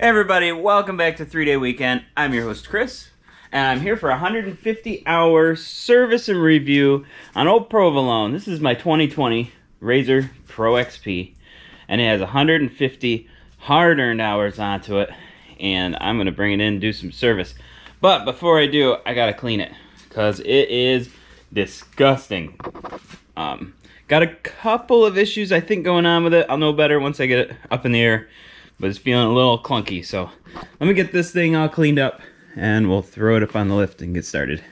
Hey everybody, welcome back to 3 Day Weekend. I'm your host Chris, and I'm here for a 150-hour service and review on old Provalone. This is my 2020 Polaris Pro XP, and it has 150 hard-earned hours onto it, and I'm going to bring it in and do some service. But before I do, I got to clean it, because it is disgusting. Got a couple of issues I think going on with it. I'll know better once I get it up in the air. But it's feeling a little clunky, so let me get this thing all cleaned up and we'll throw it up on the lift and get started.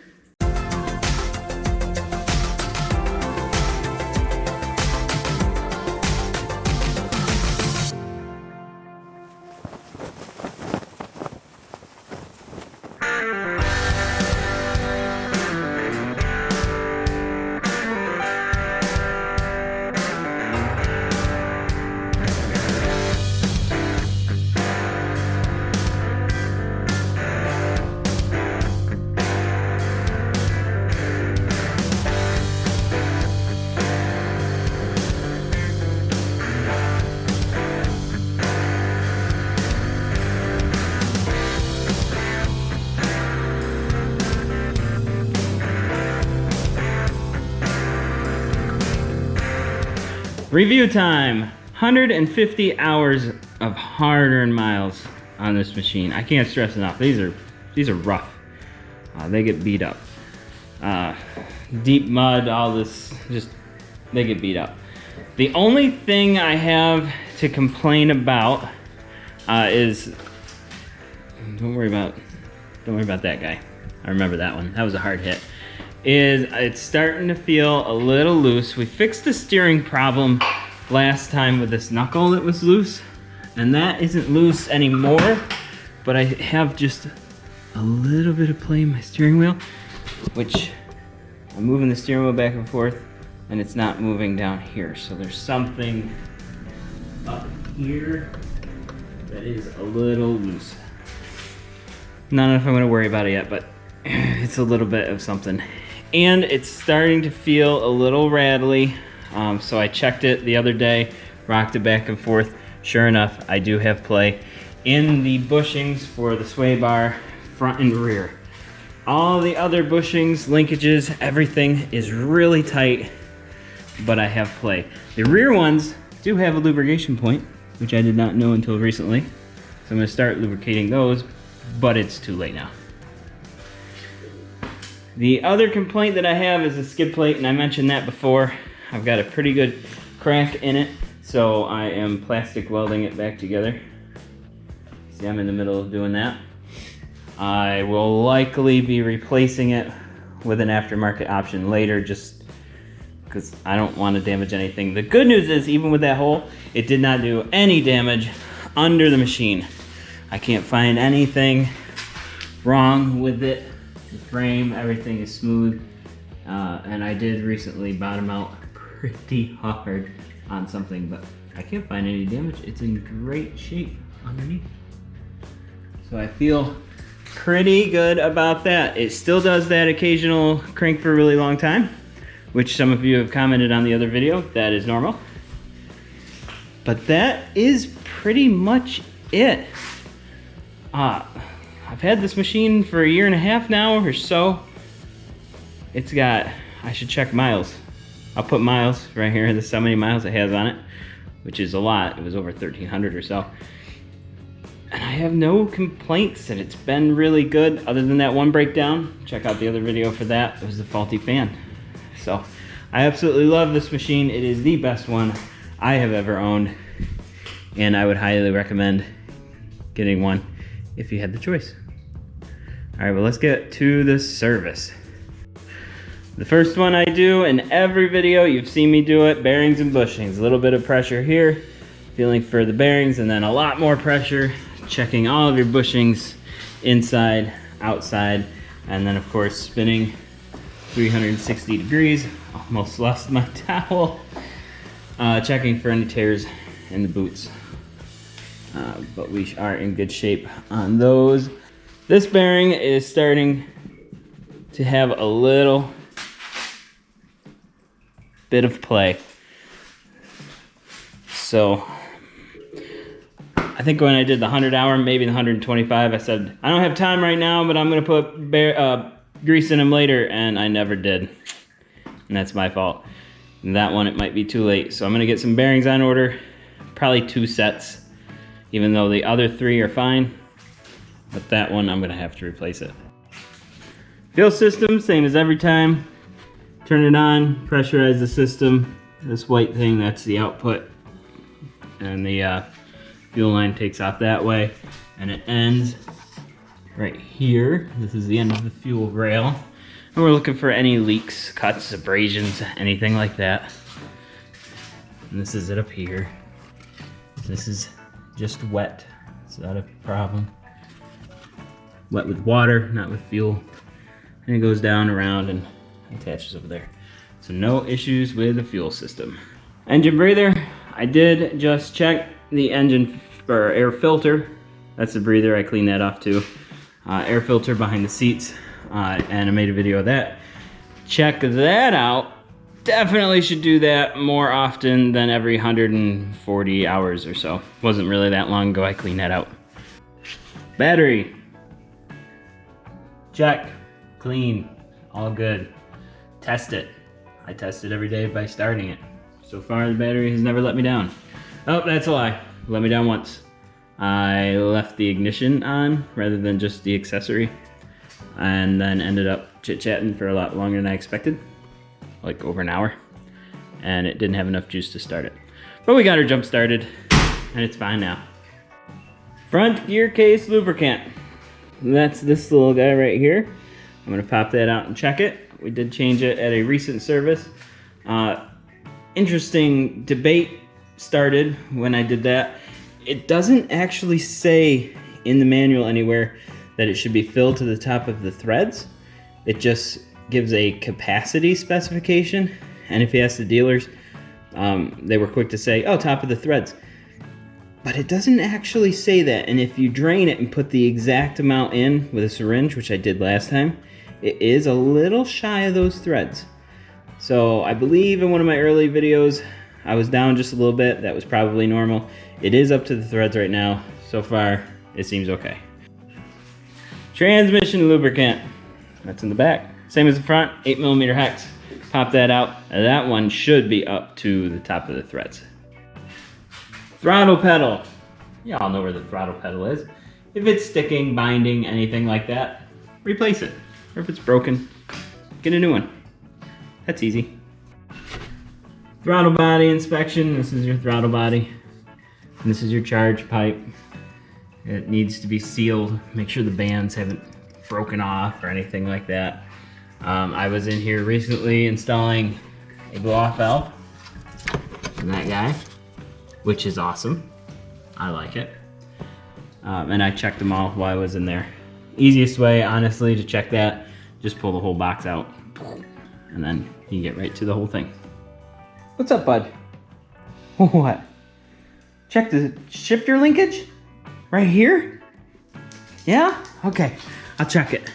Review time, 150 hours of hard-earned miles on this machine. I can't stress enough. These are rough. They get beat up. Deep mud, all this, they get beat up. The only thing I have to complain about is, don't worry about that guy. I remember that one. That was a hard hit. It's starting to feel a little loose. We fixed the steering problem last time with this knuckle that was loose, and that isn't loose anymore, but I have just a little bit of play in my steering wheel, which I'm moving the steering wheel back and forth, and it's not moving down here. So there's something up here that is a little loose. Not know if I'm gonna worry about it yet, but it's a little bit of something. And it's starting to feel a little rattly. So I checked it the other day, rocked it back and forth. Sure enough, I do have play in the bushings for the sway bar, front and rear. All the other bushings, linkages, everything is really tight, but I have play. The rear ones do have a lubrication point, which I did not know until recently. So I'm gonna start lubricating those, but it's too late now. The other complaint that I have is the skid plate, and I mentioned that before. I've got a pretty good crack in it, so I am plastic welding it back together. See, I'm in the middle of doing that. I will likely be replacing it with an aftermarket option later, just because I don't want to damage anything. The good news is, even with that hole, it did not do any damage under the machine. I can't find anything wrong with it. The frame, everything is smooth, and I did recently bottom out pretty hard on something, but I can't find any damage. It's in great shape underneath. So I feel pretty good about that. It still does that occasional crank for a really long time, which some of you have commented on the other video. That is normal. But that is pretty much it. I've had this machine for 1.5 years now or so. It's got, I should check miles. I'll put miles right here. This is how many miles it has on it, which is a lot. It was over 1,300 or so. And I have no complaints, and it's been really good other than that one breakdown. Check out the other video for that. It was the faulty fan. So I absolutely love this machine. It is the best one I have ever owned, and I would highly recommend getting one if you had the choice. All right, well, let's get to the service. The first one I do in every video, you've seen me do it, bearings and bushings. A little bit of pressure here, feeling for the bearings, and then a lot more pressure, checking all of your bushings inside, outside, and then of course spinning 360 degrees. Almost lost my towel. Checking for any tears in the boots. But we are in good shape on those. This bearing is starting to have a little bit of play. So I think when I did the 100-hour, maybe the 125, I said, I don't have time right now, but I'm gonna put grease in them later, and I never did. And that's my fault. And that one, it might be too late. So I'm gonna get some bearings on order, probably 2 sets, even though the other 3 are fine. But that one, I'm gonna have to replace it. Fuel system, same as every time. Turn it on, pressurize the system. This white thing, that's the output. And the fuel line takes off that way. And it ends right here. This is the end of the fuel rail. And we're looking for any leaks, cuts, abrasions, anything like that. And this is it up here. This is just wet. It's not a problem. Wet with water, not with fuel. And it goes down around and attaches over there. So no issues with the fuel system. Engine breather, I did just check the engine or air filter. That's the breather, I cleaned that off too. Air filter behind the seats, and I made a video of that. Check that out. Definitely should do that more often than every 140 hours or so. Wasn't really that long ago I cleaned that out. Battery. Check, clean, all good. Test it. I test it every day by starting it. So far the battery has never let me down. Oh, that's a lie. Let me down once. I left the ignition on rather than just the accessory, and then ended up chit-chatting for a lot longer than I expected, like over an hour, and it didn't have enough juice to start it. But we got her jump started, and it's fine now. Front gear case lubricant. That's this little guy right here. I'm gonna pop that out and check it. We did change it at a recent service. Interesting debate started when I did that. It doesn't actually say in the manual anywhere that it should be filled to the top of the threads. It just gives a capacity specification. And if you ask the dealers, they were quick to say, oh, top of the threads. But it doesn't actually say that. And if you drain it and put the exact amount in with a syringe, which I did last time, it is a little shy of those threads. So I believe in one of my early videos, I was down just a little bit. That was probably normal. It is up to the threads right now. So far, it seems okay. Transmission lubricant. That's in the back. Same as the front, 8mm hex. Pop that out. That one should be up to the top of the threads. Throttle pedal. Y'all know where the throttle pedal is. If it's sticking, binding, anything like that, replace it. Or if it's broken, get a new one. That's easy. Throttle body inspection. This is your throttle body. And this is your charge pipe. It needs to be sealed. Make sure the bands haven't broken off or anything like that. I was in here recently installing a blow-off valve from that guy, which is awesome. I like it. And I checked them all while I was in there. Easiest way, honestly, to check that, just pull the whole box out, and then you get right to the whole thing. What's up, bud? What? Check the shifter linkage? Right here? Yeah? Okay, I'll check it.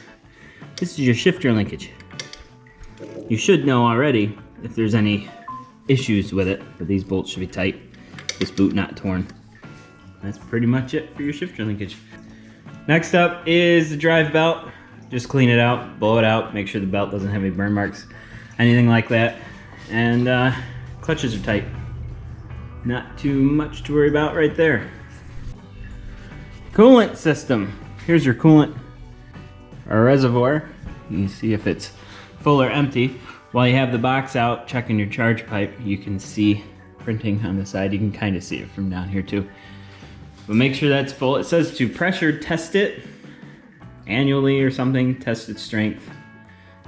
This is your shifter linkage. You should know already if there's any issues with it, but these bolts should be tight. This boot not torn. That's pretty much it for your shifter linkage. Next up is the drive belt. Just clean it out, blow it out, make sure the belt doesn't have any burn marks, anything like that. And clutches are tight. Not too much to worry about right there. Coolant system. Here's your coolant or reservoir. You can see if it's full or empty. While you have the box out, checking your charge pipe, you can see printing on the side. You can kind of see it from down here too. But make sure that's full. It says to pressure test it annually or something, test its strength.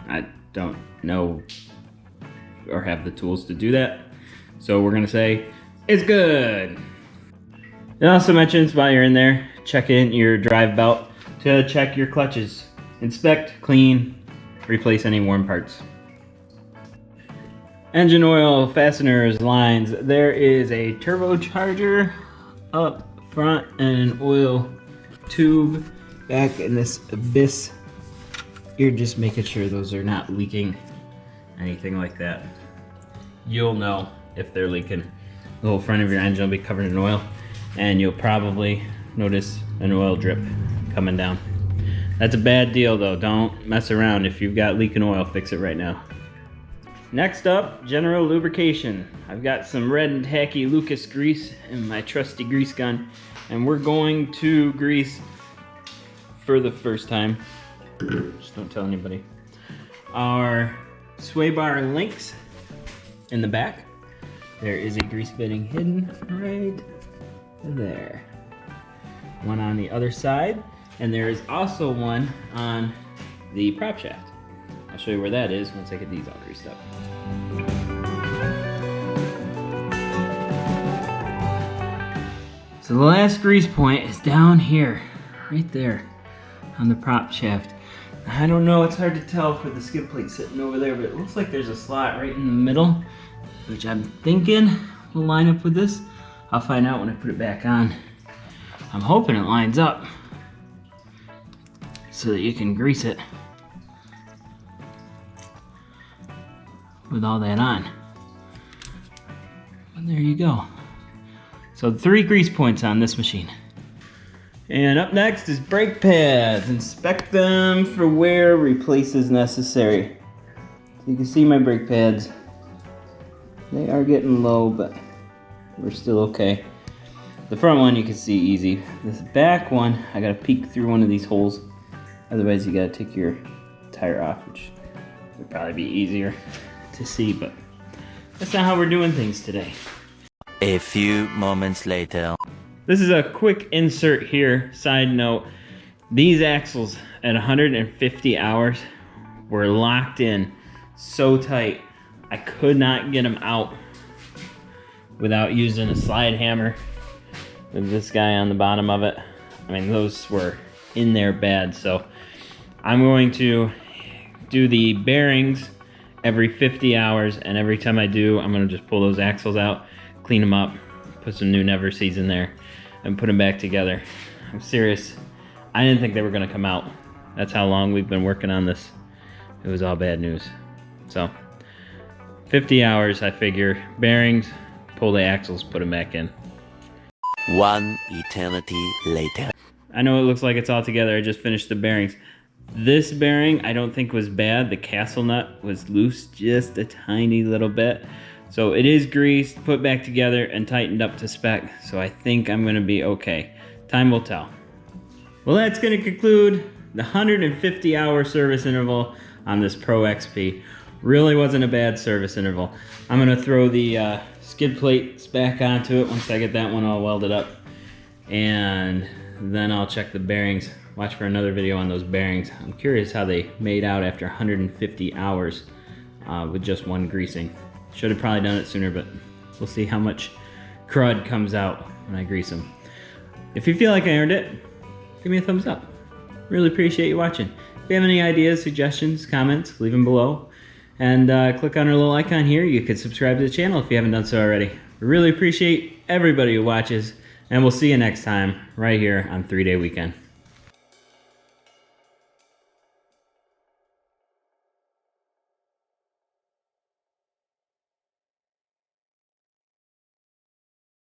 I don't know or have the tools to do that. So we're gonna say, it's good. It also mentions while you're in there, check in your drive belt to check your clutches. Inspect, clean, replace any worn parts. Engine oil, fasteners, lines. There is a turbocharger up front and an oil tube back in this abyss. You're just making sure those are not leaking, anything like that. You'll know if they're leaking. The whole front of your engine will be covered in oil. and you'll probably notice an oil drip coming down. That's a bad deal though. Don't mess around. If you've got leaking oil, fix it right now. Next up, general lubrication. I've got some red and tacky Lucas grease in my trusty grease gun, and we're going to grease for the first time. Just don't tell anybody. Our sway bar links in the back. There is a grease bedding hidden right there. One on the other side, and there is also one on the prop shaft. I'll show you where that is once I get these all greased up. So the last grease point is down here, right there on the prop shaft. I don't know, it's hard to tell for the skid plate sitting over there, but it looks like there's a slot right in the middle, which I'm thinking will line up with this. I'll find out when I put it back on. I'm hoping it lines up so that you can grease it with all that on. And there you go. So 3 grease points on this machine. And up next is brake pads. Inspect them for wear, replace as necessary. So you can see my brake pads. They are getting low, but we're still okay. The front one you can see easy. This back one, I gotta peek through one of these holes. Otherwise you gotta take your tire off, which would probably be easier to see, but that's not how we're doing things today. A few moments later. This is a quick insert here. Side note, these axles at 150 hours were locked in so tight, I could not get them out without using a slide hammer with this guy on the bottom of it. I mean, those were in there bad, so I'm going to do the bearings every 50 hours, and every time I do, I'm gonna just pull those axles out, clean them up, put some new never seeds in there, and put them back together. I'm serious. I didn't think they were gonna come out. That's how long we've been working on this. It was all bad news. So, 50 hours, I figure. Bearings, pull the axles, put them back in. One eternity later. I know it looks like it's all together. I just finished the bearings. This bearing I don't think was bad. The castle nut was loose just a tiny little bit. So it is greased, put back together, and tightened up to spec. So I think I'm gonna be okay. Time will tell. Well, that's gonna conclude the 150 hour service interval on this Pro XP. Really wasn't a bad service interval. I'm gonna throw the skid plates back onto it once I get that one all welded up. And then I'll check the bearings. Watch for another video on those bearings. I'm curious how they made out after 150 hours with just one greasing. Should have probably done it sooner, but we'll see how much crud comes out when I grease them. If you feel like I earned it, give me a thumbs up. Really appreciate you watching. If you have any ideas, suggestions, comments, leave them below. And click on our little icon here. You could subscribe to the channel if you haven't done so already. We really appreciate everybody who watches, and we'll see you next time right here on 3 Day Weekend.